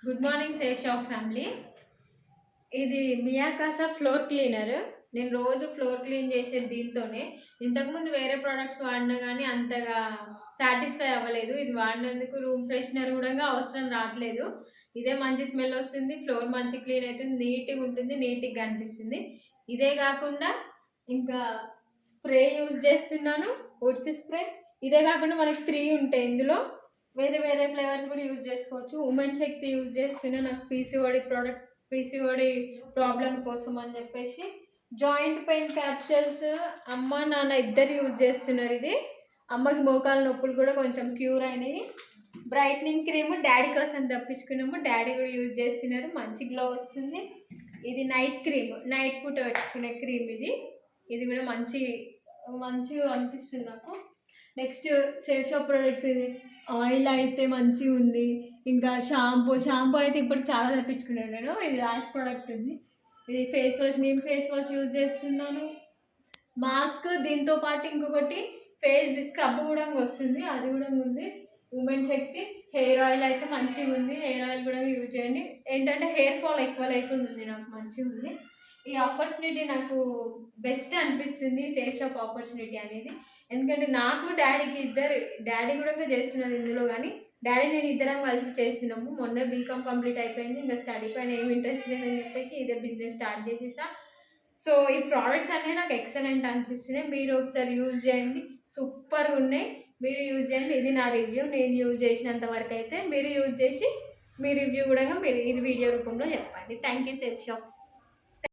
Good morning safe shop family. ఇది మియాకాసా floor cleaner. నేను రోజు ఫ్లోర్ క్లీన్ చేసేది దీంతోనే. ఇంతకుముందు వేరే ప్రోడక్ట్స్ వాడినా కానీ అంతగా సాటిస్ఫై అవ్వలేదు. ఇది వాడినందుకు రూమ్ ఫ్రెషనర్ కూడా అవసరం రావట్లేదు. ఇదే మంచి స్మెల్ వస్తుంది, ఫ్లోర్ మంచి క్లీన్ అవుతుంది, నీట్గా ఉంటుంది, నీట్గా కనిపిస్తుంది. ఇదే కాకుండా ఇంకా స్ప్రే యూజ్ చేస్తున్నాను, వుడ్స్ స్ప్రే. ఇదే కాకుండా మనకి 3 ఉంటాయి ఇందులో. వేరే వేరే ఫ్లేవర్స్ కూడా యూజ్ చేసుకోవచ్చు. ఉమెన్ శక్తి యూజ్ చేస్తున్నా, నాకు పీసీఓడి ప్రాబ్లం కోసం అని చెప్పేసి. జాయింట్ పెయిన్ క్యాప్సూల్స్ అమ్మ నాన్న ఇద్దరు యూజ్ చేస్తున్నారు. ఇది అమ్మకి మోకాల నొప్పులు కూడా కొంచెం క్యూర్ అయినాయి. బ్రైట్నింగ్ క్రీమ్ డాడీ కోసం తప్పించుకున్నాము, డాడీ కూడా యూజ్ చేస్తున్నారు, మంచి గ్లో వస్తుంది. ఇది నైట్ క్రీమ్, నైట్ పూట పెట్టుకునే క్రీమ్. ఇది కూడా మంచిగా అనిపిస్తుంది నాకు. Next safe shop products. ఇది ఆయిల్ అయితే మంచిగా ఉంది. ఇంకా షాంపూ అయితే ఇప్పుడు చాలా తెప్పించుకున్నాను నేను. ఇది లాస్ట్ ప్రోడక్ట్ ఉంది. ఇది ఫేస్ వాష్, నేను ఫేస్ వాష్ యూజ్ చేస్తున్నాను. మాస్క్, దీంతో పాటు ఇంకొకటి ఫేస్ స్క్రబ్ కూడా వస్తుంది, అది కూడా ఉంది. ఉమెన్ శక్తి హెయిర్ ఆయిల్ అయితే మంచిగా ఉంది, హెయిర్ ఆయిల్ కూడా యూజ్ చేయండి. ఏంటంటే హెయిర్ ఫాల్ ఎక్కువ లేకుండా ఉంది, నాకు మంచిగా ఉంది. ఈ ఆపర్చునిటీ నాకు బెస్ట్ అనిపిస్తుంది, సేఫ్ షాప్ ఆపర్చునిటీ అనేది. ఎందుకంటే నాకు డాడీ కూడా చేస్తున్నారు ఇందులో. కానీ డాడీ నేను ఇద్దరం కలిసి చేస్తున్నాము. మొన్న బీకామ్ కంప్లీట్ అయిపోయింది, ఇంకా స్టడీ పైన ఏమి ఇంట్రెస్ట్ లేదని చెప్పేసి ఇదే బిజినెస్ స్టార్ట్ చేసేసా. సో ఈ ప్రోడక్ట్స్ అనేవి నాకు ఎక్సలెంట్ అనిపిస్తున్నాయి. మీరు ఒకసారి యూజ్ చేయండి, సూపర్ ఉన్నాయి. మీరు యూజ్ చేయండి. ఇది నా రివ్యూ, నేను యూజ్ చేసినంత వరకు అయితే. మీరు యూజ్ చేసి మీ రివ్యూ కూడా మీరు ఈ వీడియో రూపంలో చెప్పండి. Thank you safe shop.